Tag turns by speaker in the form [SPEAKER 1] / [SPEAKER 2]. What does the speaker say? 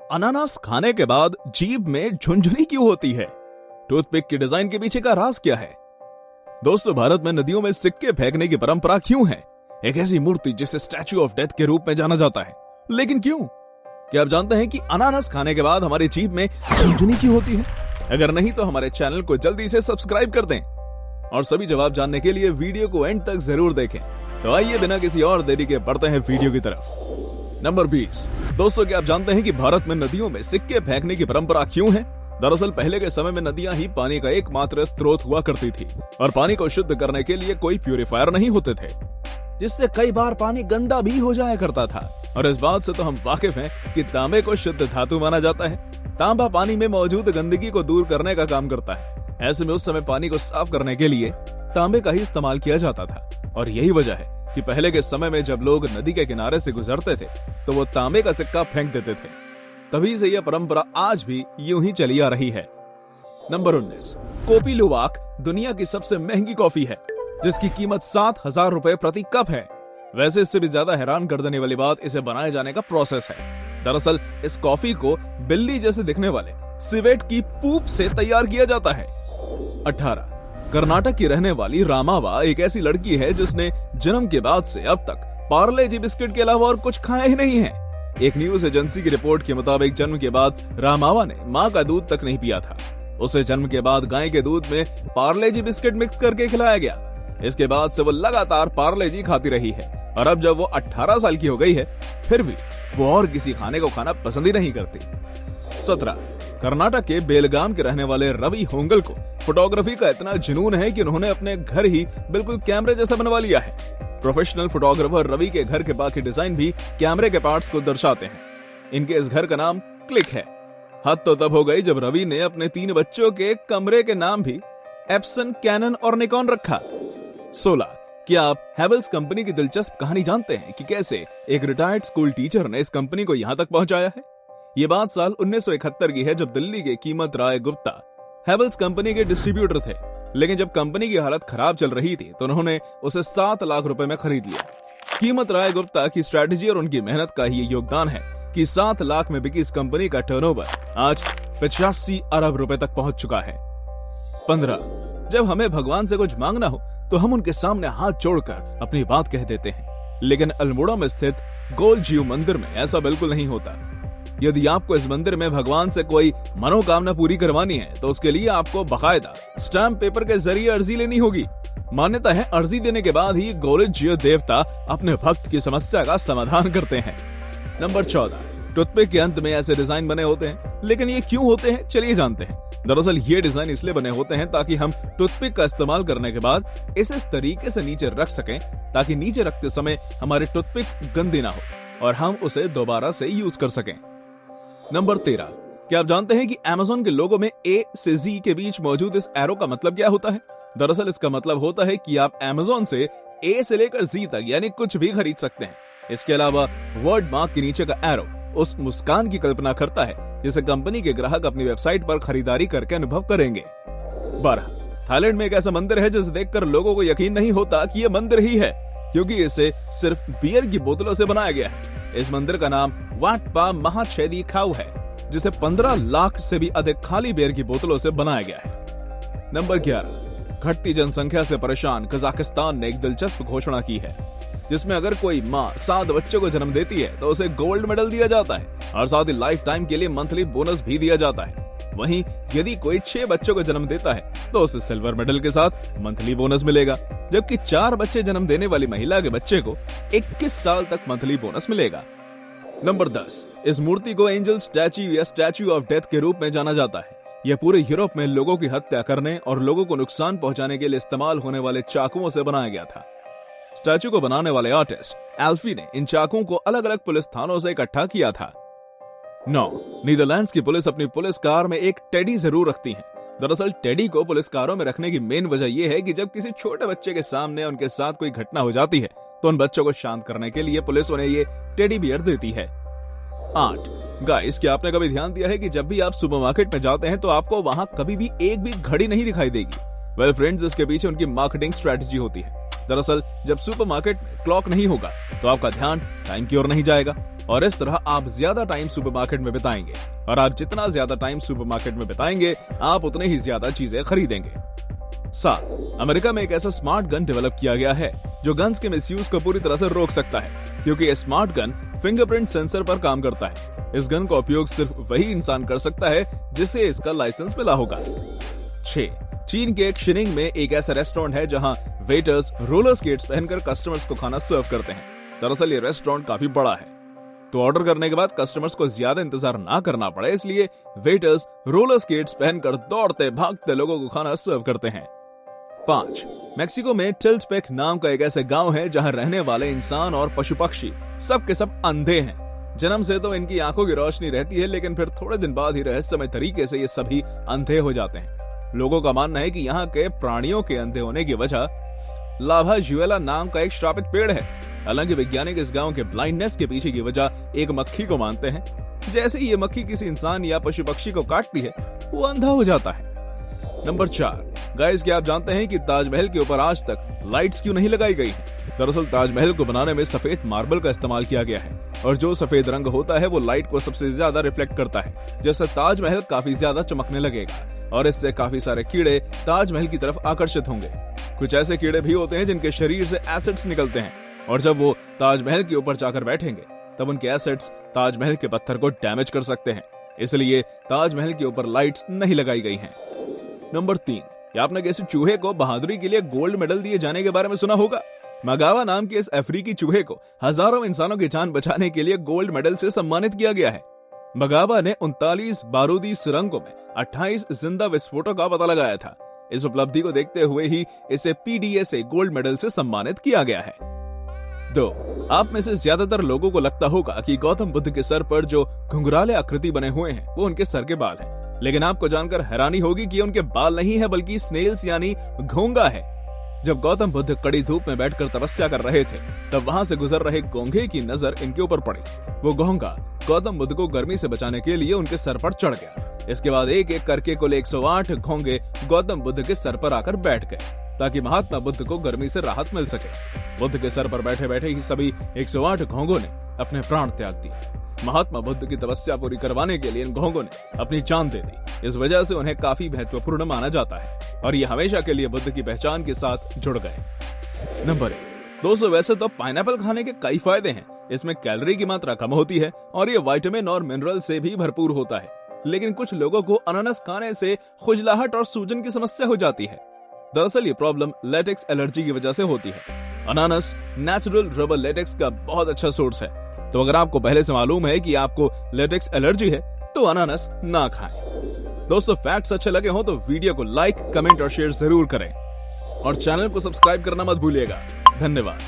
[SPEAKER 1] अनानास खाने के बाद जीभ में झुनझुनी क्यों होती है? टूथपिक की डिजाइन के पीछे का राज क्या है? दोस्तों, भारत में नदियों में सिक्के फेंकने की परंपरा क्यों है? एक ऐसी मूर्ति जिसे स्टैच्यू ऑफ डेथ के रूप में जाना जाता है, लेकिन क्यों? क्या आप जानते हैं कि अनानास खाने के बाद हमारी जीभ में झुनझुनी क्यों होती है? अगर नहीं तो हमारे चैनल को जल्दी से सब्सक्राइब कर दें और सभी जवाब जानने के लिए वीडियो को एंड तक जरूर देखें। तो आइए बिना किसी और देरी के बढ़ते हैं वीडियो की तरफ। नंबर 20। दोस्तों, क्या आप जानते हैं कि भारत में नदियों में सिक्के फेंकने की परंपरा क्यों है? दरअसल पहले के समय में नदियां ही पानी का एकमात्र स्रोत हुआ करती थी और पानी को शुद्ध करने के लिए कोई प्यूरिफायर नहीं होते थे, जिससे कई बार पानी गंदा भी हो जाया करता था। और इस बात से तो हम वाकिफ हैं कि तांबे को शुद्ध धातु माना जाता है। तांबा पानी में मौजूद गंदगी को दूर करने का काम करता है। ऐसे में उस समय पानी को साफ करने के लिए तांबे का ही इस्तेमाल किया जाता था। और यही वजह है कि पहले के समय में जब लोग नदी के किनारे से गुजरते थे तो वो तांबे का सिक्का फेंक देते थे। तभी से यह परंपरा आज भी यूं ही चली आ रही है। नंबर 19। कॉफी लुवाक दुनिया की सबसे महंगी कॉफी है, जिसकी कीमत 7,000 रुपए प्रति कप है। वैसे इससे भी ज्यादा हैरान कर देने वाली बात इसे बनाए जाने का प्रोसेस है। दरअसल इस कॉफी को बिल्ली जैसे दिखने वाले सिवेट की पूप से तैयार किया जाता है। 18। कर्नाटक की रहने वाली रामावा एक ऐसी लड़की है जिसने जन्म के बाद से अब तक पार्ले जी बिस्किट के अलावा और कुछ खाया ही नहीं है। एक न्यूज एजेंसी की रिपोर्ट के मुताबिक जन्म के बाद रामावा ने मां का दूध तक नहीं पिया था। उसे जन्म के बाद गाय के दूध में पार्ले जी बिस्किट मिक्स करके खिलाया गया। इसके बाद से वो लगातार पार्ले जी खाती रही है और अब जब वो 18 साल की हो गई है फिर भी वो और किसी खाने को खाना पसंद ही नहीं करती। 17। कर्नाटक के बेलगाम के रहने वाले रवि होंगल को फोटोग्राफी का इतना जुनून है कि उन्होंने अपने घर ही बिल्कुल कैमरे जैसा बनवा लिया है। प्रोफेशनल फोटोग्राफर रवि के घर के बाकी डिजाइन भी कैमरे के पार्ट्स को दर्शाते हैं। इनके इस घर का नाम क्लिक है। हद तो तब हो गई जब रवि ने अपने 3 बच्चों के कमरे के नाम भी एप्सन, कैनन और निकॉन रखा। 16। क्या आप हैवेल्स कंपनी की दिलचस्प कहानी जानते हैं कि कैसे एक रिटायर्ड स्कूल टीचर ने इस कंपनी को यहां तक पहुंचाया है? ये बात साल 1971 की है, जब दिल्ली के कीमत राय गुप्ता हैवेल्स कंपनी के डिस्ट्रीब्यूटर थे। लेकिन जब कंपनी की हालत खराब चल रही थी तो उन्होंने उसे 7 लाख रुपए में खरीद लिया। कीमत राय गुप्ता की स्ट्रैटेजी और उनकी मेहनत का ही योगदान है कि 7 लाख में बिकी इस कंपनी का टर्नओवर आज 85 अरब रुपए तक पहुंच चुका है। 15। जब हमें भगवान से कुछ मांगना हो तो हम उनके सामने हाथ जोड़कर अपनी बात कह देते हैं, लेकिन अल्मोड़ा में स्थित गोल जीव मंदिर में ऐसा बिल्कुल नहीं होता। यदि आपको इस मंदिर में भगवान से कोई मनोकामना पूरी करवानी है तो उसके लिए आपको बाकायदा स्टैम्प पेपर के जरिए अर्जी लेनी होगी। मान्यता है अर्जी देने के बाद ही गोलजीय देवता अपने भक्त की समस्या का समाधान करते हैं। नंबर 14। टूथपिक के अंत में ऐसे डिजाइन बने होते हैं, लेकिन ये क्यों होते हैं चलिए जानते हैं। दरअसल ये डिजाइन इसलिए बने होते हैं ताकि हम टूथपिक का इस्तेमाल करने के बाद इसे इस तरीके से नीचे रख सकें ताकि नीचे रखते समय हमारी टूथपिक गंदी ना हो और हम उसे दोबारा से यूज कर सकें। नंबर 13। क्या आप जानते हैं कि Amazon के लोगो में A से Z के बीच मौजूद इस एरो का मतलब क्या होता है? दरअसल इसका मतलब होता है कि आप Amazon से A से लेकर Z तक यानी कुछ भी खरीद सकते हैं। इसके अलावा वर्ड मार्क के नीचे का एरो उस मुस्कान की कल्पना करता है जिसे कंपनी के ग्राहक अपनी वेबसाइट पर खरीदारी करके अनुभव करेंगे। 12। थाईलैंड में एक ऐसा मंदिर है जिसे देखकर लोगों को यकीन नहीं होता कि यह मंदिर ही है, क्योंकि इसे सिर्फ बियर की बोतलों से बनाया गया है। इस मंदिर का नाम वाट पा महाछेदी खाऊ है, जिसे 15 लाख से भी अधिक खाली बियर की बोतलों से बनाया गया है। नंबर 11। घटती जनसंख्या से परेशान कजाकिस्तान ने एक दिलचस्प घोषणा की है, जिसमें अगर कोई माँ 7 बच्चों को जन्म देती है तो उसे गोल्ड मेडल दिया जाता है और साथ ही लाइफ टाइम के लिए मंथली बोनस भी दिया जाता है। वहीं यदि कोई 6 बच्चों को जन्म देता है तो उसे सिल्वर मेडल के साथ मंथली बोनस मिलेगा, जबकि 4 बच्चे जन्म देने वाली महिला के बच्चे को 21 साल तक मंथली बोनस मिलेगा। नंबर 10। इस मूर्ति को एंजल स्टैच्यू या स्टैच्यू ऑफ डेथ के रूप में जाना जाता है। यह पूरे यूरोप में लोगों की हत्या करने और लोगों को नुकसान पहुंचाने के लिए इस्तेमाल होने वाले चाकुओं से बनाया गया था। स्टैच्यू को बनाने वाले आर्टिस्ट एल्फी ने इन चाकुओं को अलग अलग पुलिस थानों से इकट्ठा किया था। 9। नीदरलैंड्स की पुलिस अपनी पुलिस कार में एक टेडी जरूर रखती है। दरअसल टेडी को पुलिस कारों में रखने की मेन वजह यह है कि जब किसी छोटे बच्चे के सामने उनके साथ कोई घटना हो जाती है तो उन बच्चों को शांत करने के लिए पुलिस उन्हें ये टेडी बियर देती है। 8। गाइस, क्या आपने कभी ध्यान दिया है कि जब भी आप सुपरमार्केट में जाते हैं तो आपको वहां कभी भी एक भी घड़ी नहीं दिखाई देगी? वेल फ्रेंड्स, इसके पीछे उनकी मार्केटिंग स्ट्रेटजी होती है। दरअसल जब सुपरमार्केट में क्लॉक नहीं होगा तो आपका ध्यान टाइम की ओर नहीं जाएगा और इस तरह आप ज्यादा टाइम सुपरमार्केट में बिताएंगे और आप जितना ज्यादा टाइम सुपरमार्केट में बिताएंगे आप उतने ही ज्यादा चीजें खरीदेंगे। 7. अमेरिका में एक ऐसा स्मार्ट गन डेवलप किया गया है जो गन्स के मिसयूज को पूरी तरह से रोक सकता है क्योंकि ये स्मार्ट गन फिंगरप्रिंट सेंसर पर काम करता है। इस गन का उपयोग सिर्फ वही इंसान कर सकता है जिसे इसका लाइसेंस मिला होगा। 6. चीन के शिनिंग में एक ऐसा रेस्टोरेंट है जहां वेटर्स रोलर स्केट्स पहनकर कस्टमर्स को खाना सर्व करते हैं। दरअसल ये रेस्टोरेंट काफी बड़ा है तो ऑर्डर करने के बाद कस्टमर्स को ज्यादा इंतजार ना करना पड़े इसलिए वेटर्स रोलर स्केट्स पहनकर दौड़ते भागते लोगों को खाना सर्व करते हैं। 5. मेक्सिको में टिल्टपेक नाम का एक ऐसे गांव है जहां रहने वाले इंसान और पशु पक्षी सब के सब अंधे हैं। जन्म से तो इनकी आंखों की रोशनी रहती है लेकिन फिर थोड़े दिन बाद ही रहस्यमय तरीके से ये सभी अंधे हो जाते हैं। लोगों का मानना है कि यहाँ के प्राणियों के अंधे होने की वजह लाभाजुएला नाम का एक श्रापित पेड़ है। हालांकि वैज्ञानिक इस गांव के ब्लाइंडनेस के पीछे की वजह एक मक्खी को मानते हैं। जैसे ही ये मक्खी किसी इंसान या पशु पक्षी को काटती है वो अंधा हो जाता है। नंबर 4. गाइस, क्या आप जानते हैं कि ताजमहल के ऊपर आज तक लाइट्स क्यों नहीं लगाई गई है? दरअसल ताजमहल को बनाने में सफेद मार्बल का इस्तेमाल किया गया है और जो सफेद रंग होता है वो लाइट को सबसे ज्यादा रिफ्लेक्ट करता है जिससे ताजमहल काफी ज्यादा चमकने लगेगा और इससे काफी सारे कीड़े ताजमहल की तरफ आकर्षित होंगे। कुछ ऐसे कीड़े भी होते हैं जिनके शरीर से एसिड्स निकलते हैं और जब वो ताजमहल के ऊपर जाकर बैठेंगे तब उनके एसिड्स ताजमहल के पत्थर को डैमेज कर सकते हैं, इसलिए ताजमहल के ऊपर लाइट्स नहीं लगाई गई हैं। नंबर 3. क्या आपने किसी चूहे को बहादुरी के लिए गोल्ड मेडल दिए जाने के बारे में सुना होगा? मगावा नाम के इस अफ्रीकी चूहे को हजारों इंसानों की जान बचाने के लिए गोल्ड मेडल से सम्मानित किया गया है। मगावा ने 39 बारूदी सुरंगों में 28 जिंदा विस्फोटों का पता लगाया था। इस उपलब्धि को देखते हुए ही इसे PDA से गोल्ड मेडल से सम्मानित किया गया है। 2. आप में से ज्यादातर लोगों को लगता होगा कि गौतम बुद्ध के सर पर जो घुंघराले आकृति बने हुए हैं वो उनके सर के बाल हैं। लेकिन आपको जानकर हैरानी होगी कि उनके बाल नहीं है बल्कि स्नेल्स यानी घोंगा है। जब गौतम बुद्ध कड़ी धूप में बैठकर तपस्या कर रहे थे तब वहां से गुजर रहे घोंघे की नजर इनके ऊपर पड़ी। वो घोंघा गौतम बुद्ध को गर्मी से बचाने के लिए उनके सर पर चढ़ गया। इसके बाद एक एक करके कुल 108 घोंघे गौतम बुद्ध के सर पर आकर बैठ गए ताकि महात्मा बुद्ध को गर्मी से राहत मिल सके। बुद्ध के सर पर बैठे बैठे ही सभी 108 घोंघों ने अपने प्राण त्याग दिए। महात्मा बुद्ध की तपस्या पूरी करवाने के लिए इन घोंघों ने अपनी जान दे दी। इस वजह से उन्हें काफी महत्वपूर्ण माना जाता है और ये हमेशा के लिए बुद्ध की पहचान के साथ जुड़ गए। नंबर 1. दोस्तों, वैसे तो पाइनएप्पल खाने के कई फायदे हैं। इसमें कैलोरी की मात्रा कम होती है और ये विटामिन और मिनरल से भी भरपूर होता है। लेकिन कुछ लोगों को अनानास खाने से खुजलाहट और सूजन की समस्या हो जाती है। दरअसल ये प्रॉब्लम लेटेक्स एलर्जी की वजह से होती है। अनानास नेचुरल रबर लेटेक्स का बहुत अच्छा सोर्स है, तो अगर आपको पहले से मालूम है कि आपको लेटेक्स एलर्जी है तो अनानास ना खाएं। दोस्तों, फैक्ट्स अच्छे लगे हो तो वीडियो को लाइक, कमेंट और शेयर जरूर करें और चैनल को सब्सक्राइब करना मत भूलिएगा। धन्यवाद।